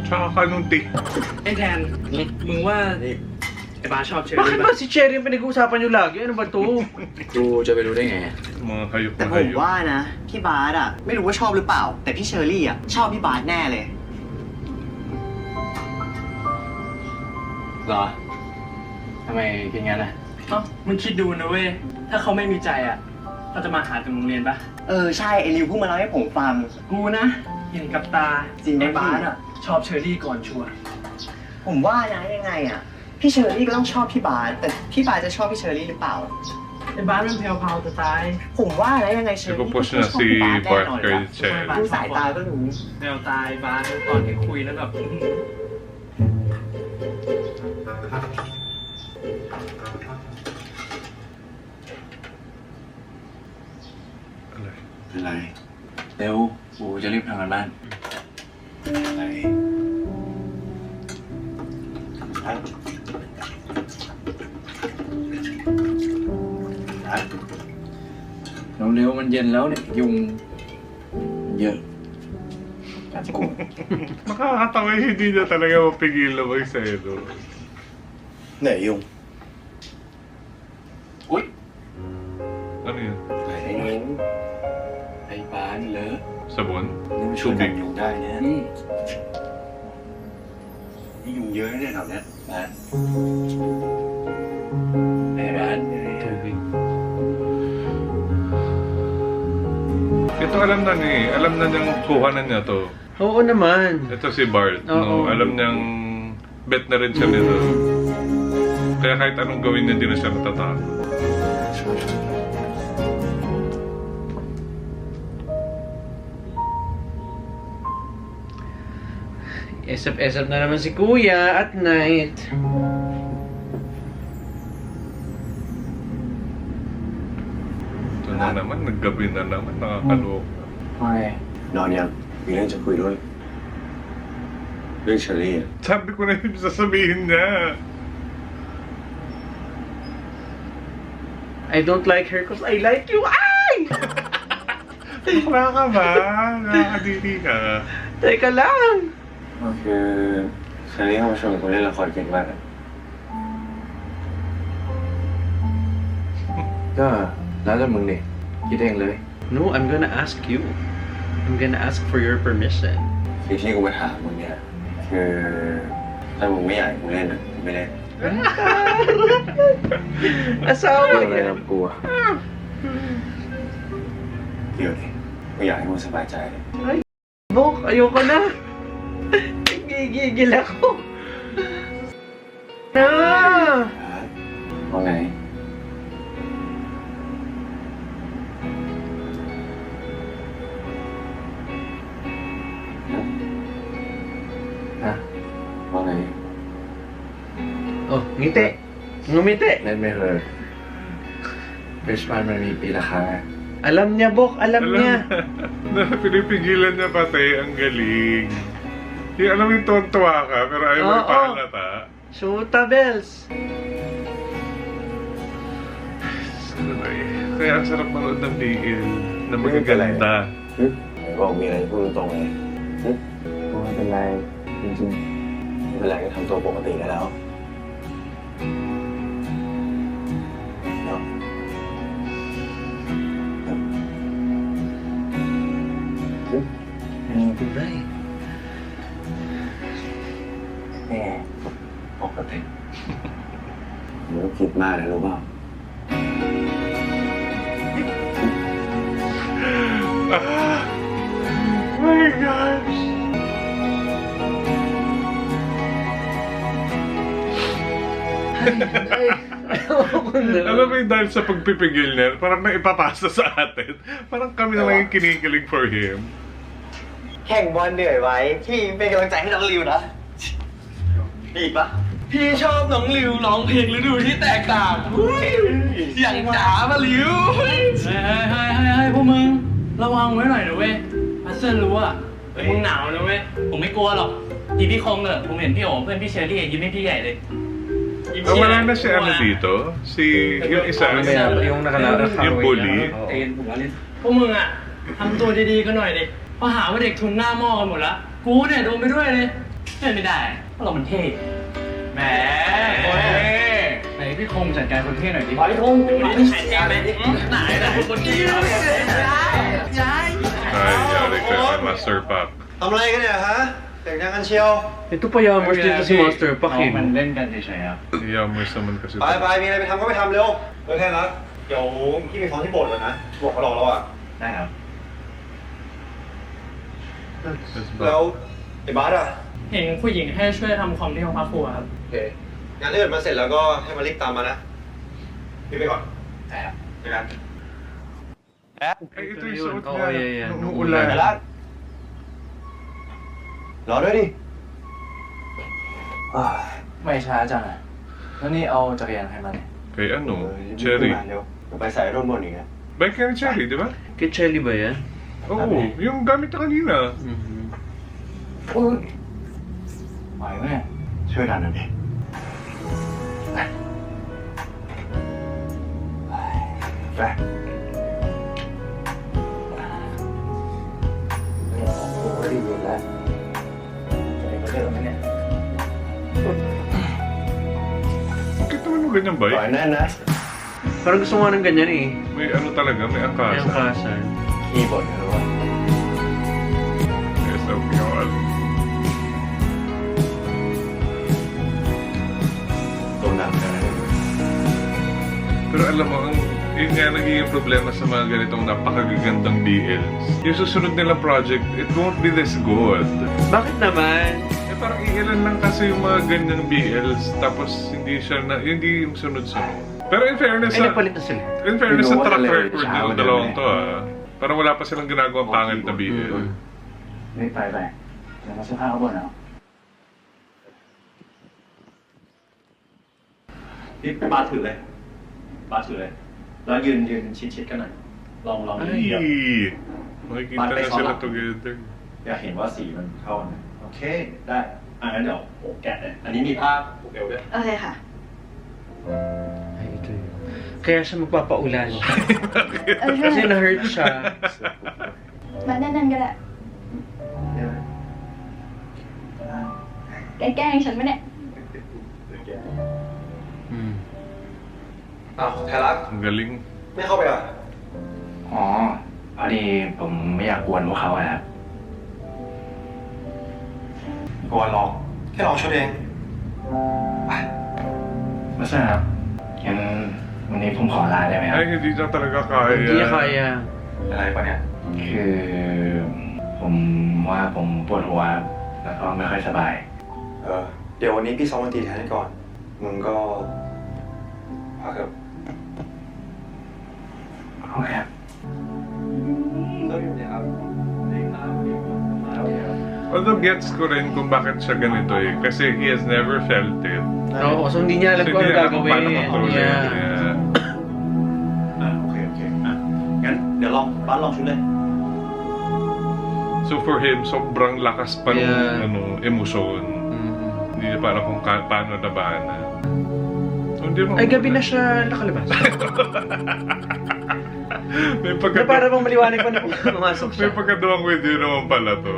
Tsaka kanunti. ไอ้แทน มึงว่าไอ้บาสชอบเชอรี่ Bakit ปะ ba si Cherry yung pinag-uusapan nyo lagi? Ano ba to? กูจะไปรู้ได้ไง Mga hayop แต่ na ผม hayop. ว่านะ พี่บาสอ่ะ ไม่รู้ว่าชอบหรือเปล่า แต่พี่เชอรี่อ่ะ ชอบพี่บาสแน่เลย เหรอ ทำไมคิดงั้นอ่ะ เอ้ามึงคิดดูนะเว้ย ถ้าเขาไม่มีใจอ่ะเขาจะมาหาถึงโรงเรียนปะ เออ ใช่ ไอริวเพิ่งมาเล่าให้ผมฟัง กูนะเห็นกับตา จริงไหม ไอ้บาสอ่ะ ชอบเชอรี่ก่อนชัวร์ ผมว่านะยังไงอ่ะ พี่เชอรี่ก็ต้องชอบพี่บาสแต่พี่บาสจะชอบพี่เชอรี่หรือเปล่า ไอ้บาสมันแผ่วๆจะตาย ผมว่านะยังไงเชอรี่ก็ Ipo-push ต้อง na ชอบพี่บาส si แน่นอน Parker อะ Cherry. ดูสายตาก็รู้ แนวตายบาสตอนที่คุยแล้วแบบอื้อหือ เป็นไร เร็ว กูจะรีบทำงานบ้าน อะไรฮะฮะ เร็วๆมันเย็นแล้วเนี่ย ยุงเยอะ Makakatawa yung hindi niya talaga mapigil na mag-selo. ไหนยุง อุ๊ย Ano yun? ไหนยุง ไอ้บ้านเหรอ Sabon? นี่มันช่วยดับยุงได้เนี่ย อืม นี่ยุงเยอะเนี่ยแถวเนี้ย บ้านไอ้บ้าน Tubig. Ito alam na ni, alam na niyang kuhanan niya to. Oo naman. Ito si Bart, Oo. no? Alam niyang bet na rin siya nito. Kaya kahit anong gawin niya, hindi na siya natatakot. Esap-esap na naman si Kuya at night. Ito na naman, naggabi na naman, nakakaloka. ทำไม นอนยังมีเรื่องจะคุยด้วย เรื่องเชอรี่อะ Sabi ko na yung sasabihin niya. I don't like her because I like you. Ay! Bakla ka ba? Nakakadiri ka. Teka lang. ก็คือเชอรี่เข้ามาชวนกูเล่นละครเก่งมากอะ ก็แล้วแต่มึงดิคิดเองเลย No, I'm gonna ask you. I'm gonna ask for your permission. สิ่งที่กูมาถามมึงเนี่ยคือถ้ามึงไม่อยากให้กูเล่นอะกูไม่เล่น Asawa เรื่องอะไร yan. กับกูอะ เดี๋ยวดิกูอยากให้มึงสบายใจเลย Bok, ayoko na. Gigigil ako. Na! ว่าไง ฮะ ว่าไง Oh, ngiti. Ngumiti. เล่นไม่เคยเบสบานมันมีปีละครั้งอะ Alam niya, Bok. Alam niya. Na pinipigilan niya pati, ang galing. Yung alam mo yung tuwan-tuwa ka, pero ayaw mo Oo. ipaalata. Shoota bells. Kaya ang sarap manood ng BL na magaganda. บอกมีอะไรพูดตรงๆเลย ไม่เป็นไรจริง ไม่เป็นไรก็ทำตัวปกติได้แล้ว ๆ คิดมากนะรู้เปล่า My gosh! Alam mo yung dahil sa pagpipigil niya, parang naipapasa sa atin. Parang kami na lang yung kinikilig for him. แข่งบอลเหนื่อยไว้ พี่เป็นกำลังใจให้น้องริวนะดีปะพี่ชอบน้องริวร้องเพลงฤดูที่แตกต่างอย่างจ๋ามาริว เฮ้ยพวกมึงระวังไว้หน่อยนะเว้ยพัสเซนรู้อะมึงหนาวนะเว้ยผมไม่กลัวหรอกทีพี่คงเลยผมเห็นพี่โอ๋เพื่อนพี่เชอรี่ยิ้มให้พี่ใหญ่เลย Ah, wala na si ano dito? Si, yung isa, Yung nakalala yung bully. พวกมึงอะทำตัวดีๆกันหน่อยดิเพราะหาว่าเด็กทุนหน้าหม้อกันหมดละกูเนี่ยโดนไปด้วยเลยไม่ได้เพราะเรามันเท่แหมไหนพี่คงจัดการคนเท่หน่อยดิพี่คงไม่ใช่เท่ไหมไหนคนเท่ Ay, yari ka, Master Pop. ทำอะไรกันเนี่ยฮะเสียงดังกันเชียว Ito pa Yammers dito si Master Pak มัน eh. เล่นกันเฉยๆครับ Yammers naman kasi. ไปไปมีอะไรไปทำก็ไปทำเร็วเร็วแค่นั้นเดี๋ยวพี่ไปฟ้องที่โบสถ์ก่อนนะบอกเขารอแล้วอ่ะ ได้ครับ แล้วไอ้บาสอ่ะ เห็นผู้หญิงให้ช่วยทำคอมที่ห้องพักครัวครับ โอเคงานถ้าเกิดมาเสร็จแล้วก็ให้มารีบตามมานะพี่ไปก่อน ได้ครับ ไปกัน Ay, ito yung suot Oo, niya. yan. Nung ไป ulan. ละรอด้วยดิ ไม่ช้าจังอ่ะแล้วนี่เอาจักรยานใครมาเนี่ย Kay ano? เ Cherry. เดี๋ยวไปใส่ร่มบนอีกนะ Bike ka ni Cherry, di ba? Kay Chelly ba yan? Oo, yung gamit na kanina. ไหวไหมเนี่ย ช่วยดันหน่อยดิไป ไม่ได้ยินแล้วใจก็เริ่มแล้วเนี่ย Bakit naman mo ganyan, ปล่อย Bay? แน่นนะ Parang gusto mo ng ganyan eh. May ano talaga, may May angkasa. angkasan. พี่บ่นนะว่า Yes, okay, all. ตัวหนักกันนะ Pero alam mo, yun nga nagiging problema sa mga ganitong napakagagandang BLs. Yung susunod nilang project, it won't be this good. Bakit naman? Eh parang iilan lang kasi yung mga ganyang BLs, tapos hindi siya na, hindi yung sunod-sunod. Pero in fairness, Ay, nagpalit na sila. in fairness sa Ginawa track nila, record tsaka ng dalawang to parang wala pa silang ginagawang pangit na BL. ไม่ไปเดี๋ยวมาซื้อผ้าข้างบนเอา นี่บาสถือเลยบาสถือเลย แล้วยืนชิดๆกันหน่อย ลองยืนเดียว Ay! Makikita na sila together. อยากเห็นว่าสีมันเข้ากันไหมโอเค ได้งั้นเดี๋ยวโอ้แกะเลย อันนี้มีผ้าผูกเอวด้วย โอเคค่ะ Ay, ito yun. Kaya siya magpapaulan. เออ Kasi na-hurt siya. มาแน่นๆก็ได้แกล้งฉันไหมเนี่ย อ้าวไทยรัฐ Ang galing. ไม่เข้าไปอ่ะ อ๋อพอดีผมไม่อยากกวนพวกเขาอะครับ กวนหรอกแค่ลองชุดเอง ไม่ใช่ครับงั้นวันนี้ผมขอลาได้ไหมครับ Ay, hindi niya talaga Hindi niya kaya. kaya. อะไรปะเนี่ย คือผมว่าผมปวดหัวแล้วก็ไม่ค่อยสบาย เดี๋ยววันนี้พี่ซ้อมดนตรีแทนให้ก่อน มึงก็พักเถอะ โอเคครับ Although gets ko rin kung bakit siya ganito eh. Kasi he has never felt it. Oo, so hindi niya alam So, kung hindi ano niya alam kung paano gagawin. kontrolin. Yeah. Yeah. โอเคงั้นเดี๋ยวบาสลองชุดเลย So for him, sobrang lakas pa ng Yeah. emosyon. Hindi niya para kung paano labanan. So, hindi mo Ay, gabi na siya nakalabas. May Na pagka... para bang maliwanag pa na pumasok siya. May pagkaduwang with you naman pala to.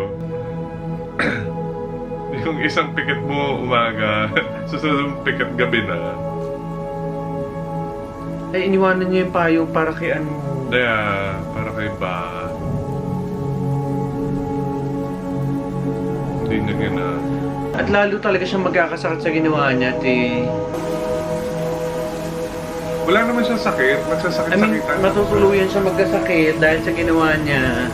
Yung isang pikit mo umaga, susunod mong pikit gabi na. Ay, iniwanan niya yung payong para kay ano. Kaya, para kay ba? Hindi niya gina... At lalo talaga siyang magkakasakit sa ginawa niya at Wala naman siyang sakit. I mean, Nagsasakit-sakitan. matutuluyan siya magkasakit dahil sa ginawa niya.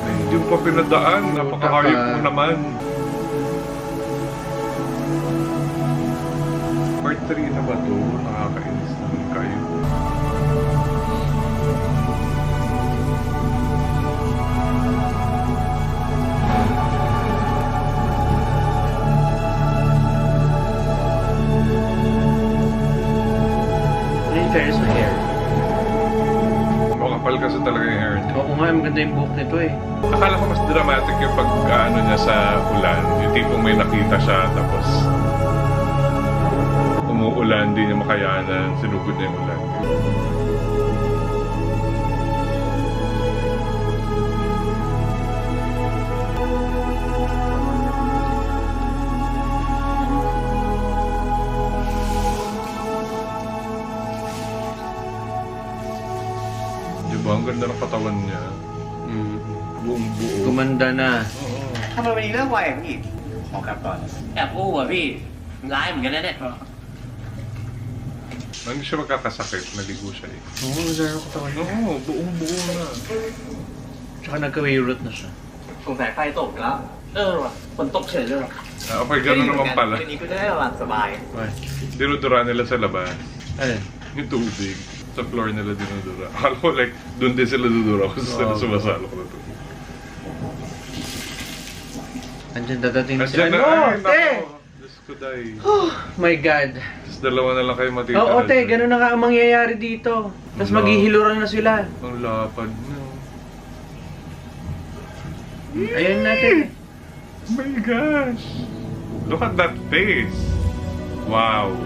Ay, hindi mo pa pinadaan. Napakahayop mo naman. Part 3 na ba to? Nakakainis naman kayo. In fairness sa hair. Makapal kasi talaga yung hair niya. Oo nga, maganda yung buhok nito eh. Akala ko mas dramatic yung pag ano niya sa ulan. Yung tipong may nakita siya tapos umuulan, di niya makayanan, sinugod niya yung ulan. Di ba? Ang ganda ng katawan niya. Buong buo. Gumanda na. Oo. ทำไมวันนี้เลิกไวอ่ะพี่ ขอกลับก่อน แอบอู้อ่ะพี่ร้ายเหมือนกันนะเนี่ย Hindi siya magkakasakit. Naligo siya eh. Oo, nagdara ko katawan niya. Oo, buong buo na. Tsaka nagka-wayrot na siya. สงสัยไฟตกแล้ว ว่ะฝนตกเฉยเลยว่ะ Ah, okay, gano'n naman pala. วันนี้ก็จะได้หลับสบาย Ay. Dinudura nila sa labas. Alin? Yung tubig. Sa floor nila dinudura. Akala ko like, doon din sila dudura kasi sila sumasalok na to. Andyan dadating na si Andiyan na, ano? ay, Te! nako. Diyos ko, day. My God. Tapos dalawa na lang kayo matitira. Oo, te, ganun na nga ang mangyayari dito. Tapos Wala. maghihiluran na sila. Ang lapad na. Ayun natin. Oh my gosh. Look at that face. Wow.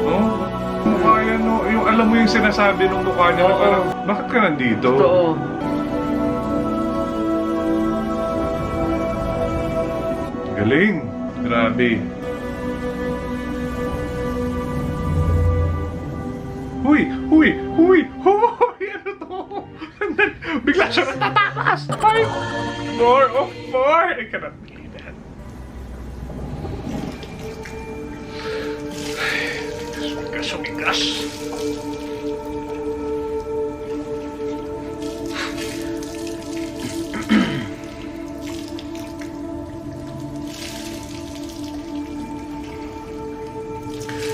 Oh, mukha yan, no? Yung, alam mo yung sinasabi ng mukha niya na Oo. parang, bakit ka nandito? Totoo. Galing. Grabe. Huy! Huy! Huy! Huy! Ano to? Bigla siya natatakas! Ay! More of more! I cannot believe that. Sumigas.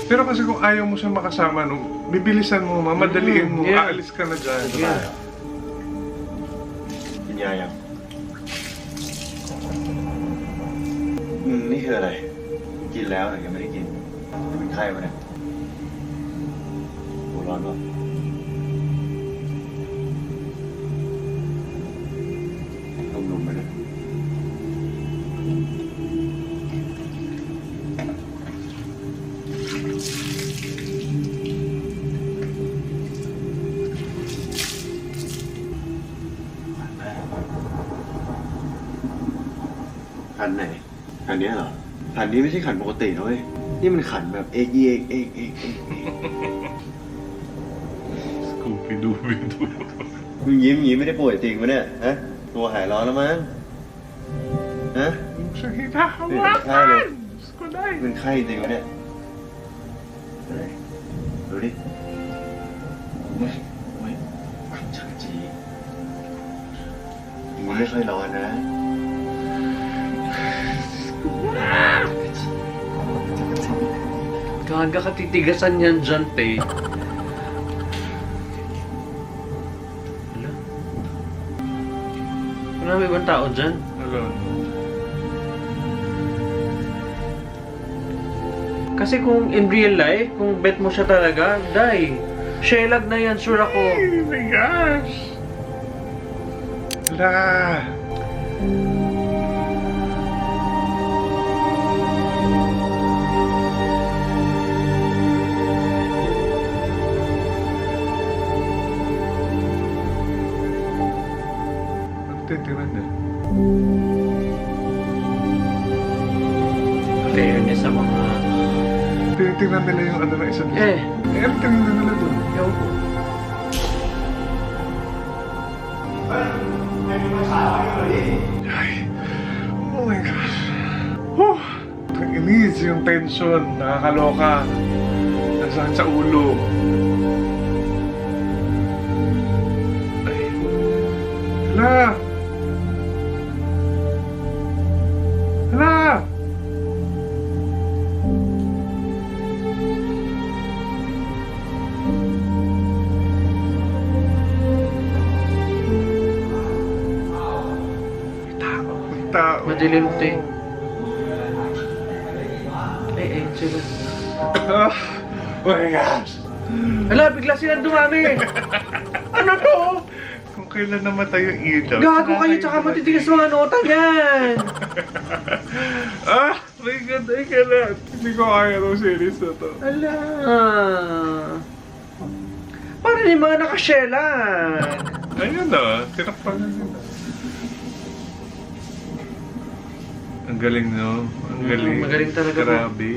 Pero kasi kung ayaw mo siya makasama, no, bibilisan mo, mamadaliin mo, Yeah. aalis ka na dyan. กินยายังนี่คืออะไร กินแล้วแต่ยังไม่ได้กินจะเป็นไข้ปะเนี่ยหัวร้อนปะนุ่มๆไปเลย ขันไหนขันเนี้ยเหรอขันนี้ไม่ใช่ขันปกตินะเว้ยนี่มันขันแบบเอกเอกเอกเอกเอกเอก Scooby-Doo. มึงยิ้มไม่ได้ป่วยจริงปะเนี่ยฮะตัวหายร้อนแล้วมั้งฮะ Siya เป็นไข้เลย hinahawakan! Diyos ko, day. เป็นไข้จริงปะเนี่ยไหนดูดิไม่ชักจีอย่างนี้ไม่ค่อยร้อนนะ Gaga katitigasan yan dyan, te. Wala. Wala may ibang tao dyan. Wala. Kasi kung in real life, kung bet mo siya talaga, die. Shelag na yan, sure ako. Oh my gosh! Wala. Titingnan niya. Fairness sa mga... Tinitingnan nila yung ano na isa dito. Eh. Ano tinignan nila doon? Ewan ko. Ay, Ang inis, yung tension, nakakaloka. Nasakit sa ulo. Ay. Hala! Hala! May tao. Madilim to eh. Ay, sila. Oh my gosh! Hala, bigla silang dumami. Ano to? Kung kailan namatay yung ilaw. Gago kayo, tsaka matitigas mga nota niyan. Ah! My God, I cannot. Hindi ko kaya itong series na to. Hala. Parang yung mga nakasyelan. Ayun na, tinakpan na nila. Ang galing, no? Ang galing. Magaling talaga po. Grabe.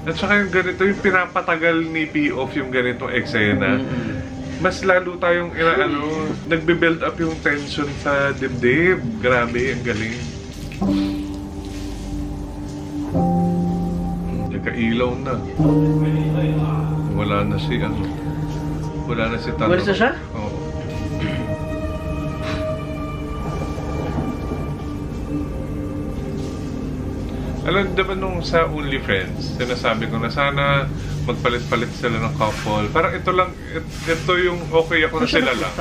At saka yung ganito, yung pinapatagal ni P-Off yung ganitong eksena. Mas lalo tayong nagbe-build up yung tension sa dibdib. Grabe, ang galing. Nagkailaw na. Wala na si Tano. Walis na siya? Oo. Alam, diba nung sa OnlyFriends, sinasabi ko na sana magpalit-palit sila ng couple. Parang ito yung okay ako na sila lang.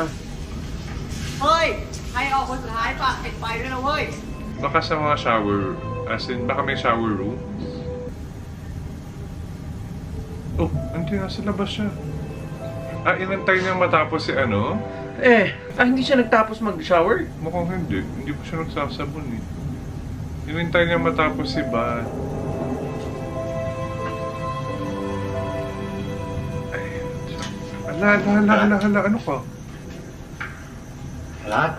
เฮ้ย ใครออกคนสุดท้ายฝากปิดไฟด้วยนะเว้ย Baka sa mga shower, as in, baka may shower room. Oh, hindi na sa labas siya. Ah, inantay niyang matapos si ano? Hindi siya nagtapos mag-shower? Mukhang hindi. Hindi pa siya nagsasabon eh. Inantay niya matapos si Bat. Ay, hala, ano ka? รัก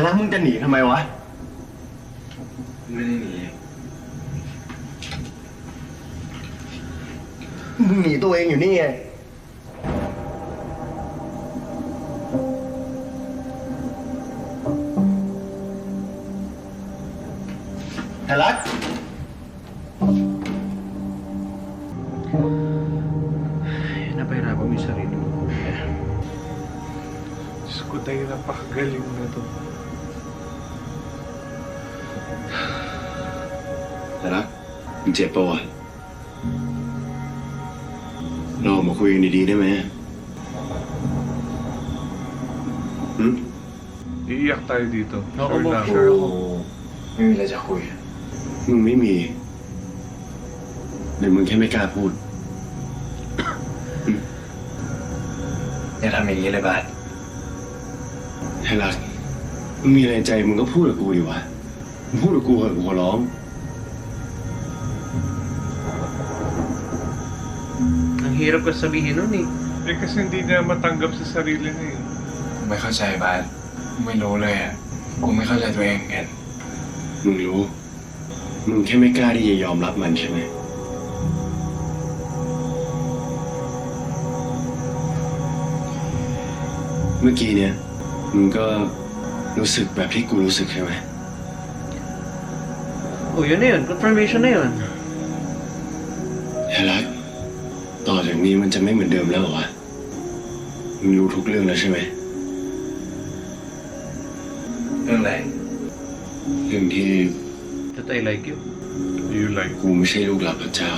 แล้วมึงจะหนีทำไมวะ ไม่ได้หนี มึงหนีตัวเองอยู่นี่ไง ไทยรัฐ Napahirapan mo yung sarili mo. Diyos ko, dahil napakagaling na to. ไทยรัฐมึงเจ็บปะวะ เราออกมาคุยกันดีๆได้ไหมหืม Iiyak tayo dito. Ako Sure ba? lang. Sure ako. ไม่มีอะไรจะคุย มึงไม่มี หรือมึงแค่ไม่กล้าพูด อย่าทำอย่างนี้เลยบาสไทยรัฐมึงมีอะไรในใจมึงก็พูดกับกูดิวะ มึงพูดกับกูเหอะกูขอร้อง Ang hirap ka sabihin nun eh. Eh kasi hindi niya matanggap sa sarili niya eh. กูไม่เข้าใจบาสกูไม่รู้เลยอ่ะ กูไม่เข้าใจตัวเองเหมือนกัน มึงรู้ มึงแค่ไม่กล้าที่จะยอมรับมันใช่ไหม เมื่อกี้เนี่ย มึงก็รู้สึกแบบที่กูรู้สึกใช่ไหม Oh, yun na yun. Confirmation na yun. ไทยรัฐต่อจากนี้มันจะไม่เหมือนเดิมแล้วเหรอวะ มึงรู้ทุกเรื่องแล้วใช่ไหม เรื่องอะไร เรื่องที่ That I like you. You like กูไม่ใช่ลูกหลานพระเจ้า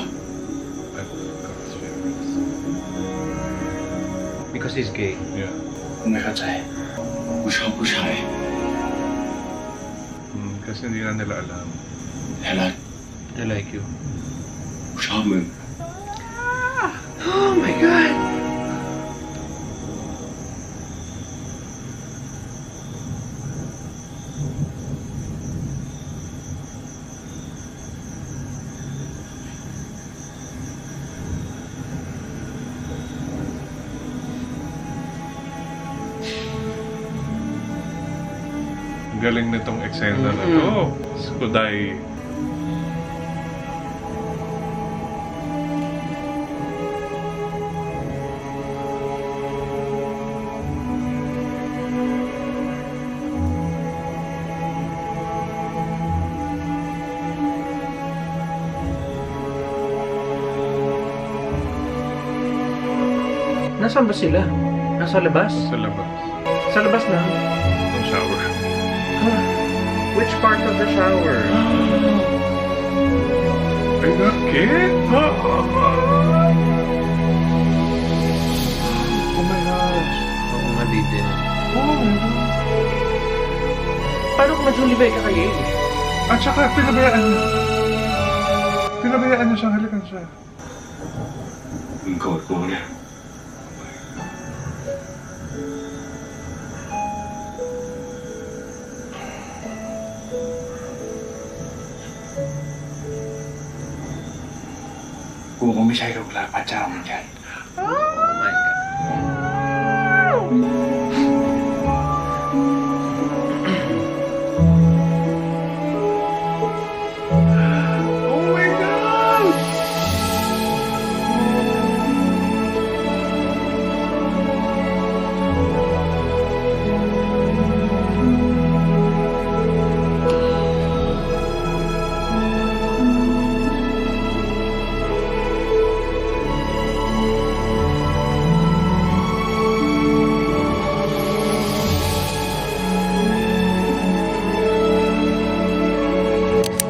Because he's gay. Yeah. กูไม่เข้าใจ กูชอบผู้ชาย Kasi hindi na nila alam. ไทยรัฐ I like you. กูชอบมึง Oh my God! Galing nitong eksena na to. Skuday. Nasaan ba sila? Nasa labas? Sa labas. Sa labas na? Ang shower. Huh? Which part of the shower? Ay, nakit? Oh my gosh. Oo nga, detail. Oh, Paano kung majulibay ka kay Yale? at saka, pinabayaan niya. Pinabayaan niya siya, halikan siya. Ang coat ko niya. Cô cũngไม่ใช่ลูกหลานพระเจ้าเหมือนกัน Oh my God. Oh my God!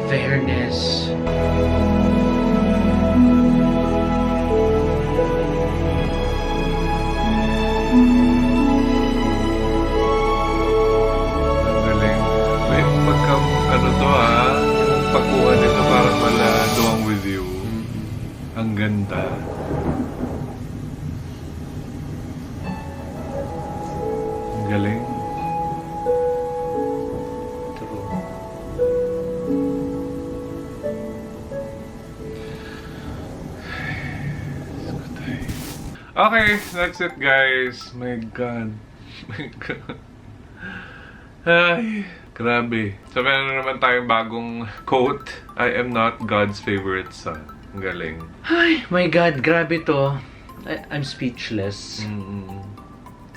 Fairness. Ang galing. May pagka, ano to yung pagkuha nito parang wala doang with you. Ang ganda. Ang galing. True. Okay, that's it guys. My God. My God. Ay, grabe. So meron na naman tayong bagong quote. I am not God's favorite son. Ang galing. Ay, my God, grabe to. I'm speechless. Ang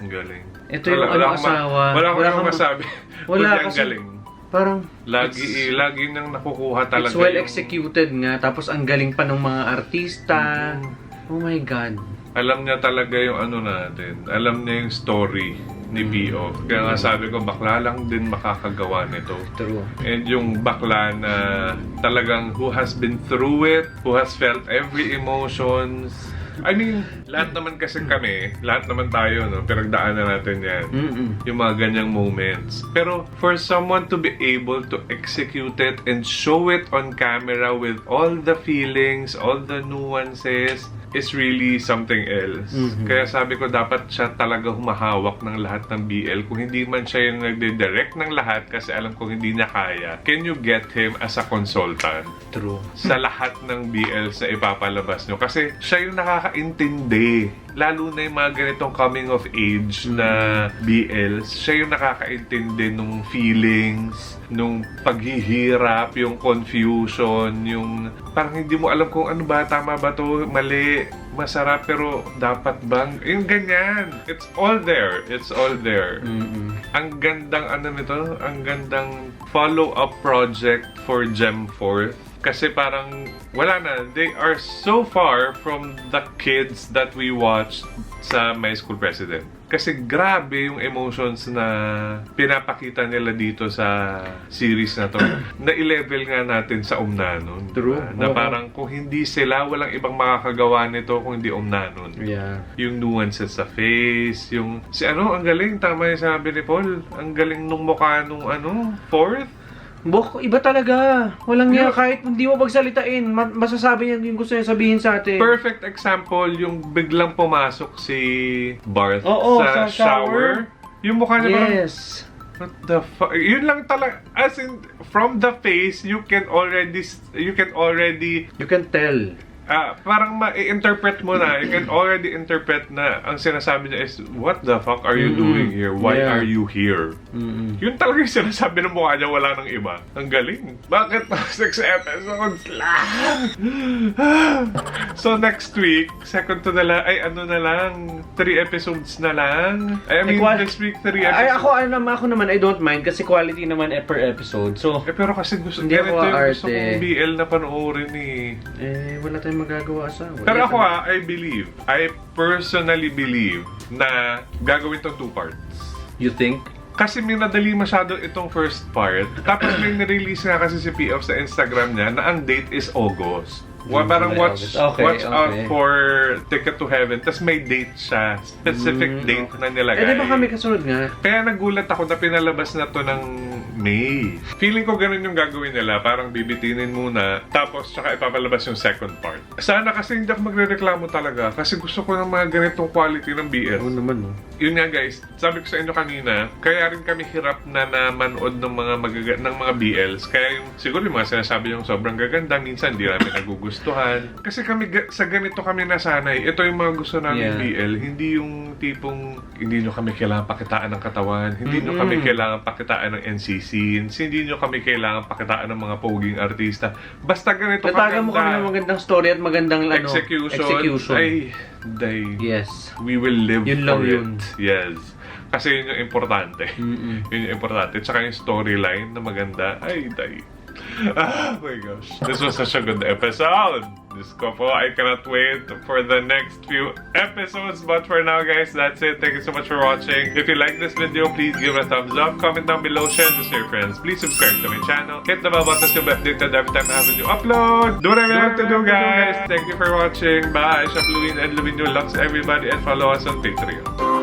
galing. Ito yung asawa. Wala akong kang- masabi. Wala Kundi ang kasi- galing. Parang, Lagi nang nakukuha talaga it's well yung- executed nga. Tapos ang galing pa ng mga artista. Oh my God. Alam niya talaga yung ano natin. Alam niya yung story ni P.O. Kaya nga sabi ko, bakla lang din makakagawa nito. True. And yung bakla na talagang who has been through it, who has felt every emotions. I mean, lahat naman kasi kami, lahat naman tayo, no? Pinagdaanan natin yan. Yung mga ganyang moments. Pero for someone to be able to execute it and show it on camera with all the feelings, all the nuances, is really something else. Kaya sabi ko, dapat siya talaga humahawak ng lahat ng BL. Kung hindi man siya yung nagde-direct ng lahat, kasi alam ko hindi niya kaya, can you get him as a consultant? True. Sa lahat ng BLs na ipapalabas nyo. Kasi siya yung nakakaintindi. Lalo na yung mga ganitong coming of age na BLs, siya yung nakakaintindi nung feelings, nung paghihirap, yung confusion, yung parang hindi mo alam kung ano ba, tama ba to, mali, masarap, pero dapat bang? Yung ganyan. It's all there. It's all there. Ang gandang ano nito, ang gandang follow-up project for Gemforth. Kasi parang wala na. They are so far from the kids that we watched sa My School President. Kasi grabe yung emotions na pinapakita nila dito sa series na to. Na-level nga natin sa Umnanon. True. Diba? Na parang kung hindi sila, walang ibang makakagawa nito kung hindi Umnanon. Yeah. Yung nuances sa face, yung... Si ano, ang galing, tama yung sabi ni Paul. Ang galing nung mukha nung ano, Fourth. Bok, iba talaga. Walang Yeah. niya, kahit hindi mo pagsalitain, masasabi niya yung gusto niya sabihin sa atin. Perfect example, yung biglang pumasok si Barth Oo, sa sa shower. Yung mukha niya parang, Yes. what the fuck? Yun lang talaga. As in, from the face, you can already, You can tell. parang ma-interpret mo na. You can already interpret na ang sinasabi niya is, what the fuck are you doing here? Why Yeah. are you here? Yun talaga yung sinasabi ng mukha niya, wala nang iba. Ang galing. Bakit 6 episodes lang? So next week, second to the ano na lang, 3 episodes na lang. I mean, this week 3 episodes. Ako naman, I don't mind kasi quality naman per episode. So, pero kasi gusto, Hindi ganito ako yung gusto aarte. kong BL na panoorin eh. wala tayong magagawa asawa. Pero ako I personally believe na gagawin tong 2 parts. You think? Kasi minadali masyado itong first part. Tapos may nirelease nga kasi si PF sa Instagram niya na ang date is August. Parang watch out for Ticket to Heaven. Tapos may date siya. Specific date na nilagay. Eh, di ba kami kasunod nga? Kaya nagulat ako na pinalabas na to ng May. Feeling ko ganun yung gagawin nila. Parang bibitinin muna. Tapos tsaka ipapalabas yung second part. Sana kasi hindi ako magre-reklamo talaga. Kasi gusto ko ng mga ganitong quality ng BL. Oo naman, no? Yun nga guys, sabi ko sa inyo kanina, kaya rin kami hirap na manood ng mga BLs. Kaya yung, siguro yung mga sinasabi yung sobrang gaganda, minsan hindi namin nagugustuhan. Kasi kami, sa ganito kami nasanay. Ito yung mga gusto namin BL. Hindi yung tipong, hindi nyo kami kailangan pakitaan ng katawan. Hindi nyo kami kailangan pakitaan ng NC scenes. Hindi nyo kami kailangan pakitaan ng mga poging artista. Basta ganito Tatagan mo kami ng magandang story at magandang execution. Ay, yes. we will live Yun for lang it. yun. Yes. Kasi yun yung importante. Yun yung importante. Tsaka yung storyline na maganda. Ay, oh my gosh. This was such a good episode. Diyos ko po, I cannot wait for the next few episodes. But for now, guys, that's it. Thank you so much for watching. If you like this video, please give it a thumbs up. Comment down below. Share this with your friends. Please subscribe to my channel. Hit the bell button to be updated every time I have a new upload. Do whatever you have to do, guys. Thank you for watching. Bye. Shop Luwin and Luwin New Lux, everybody. And follow us on Patreon.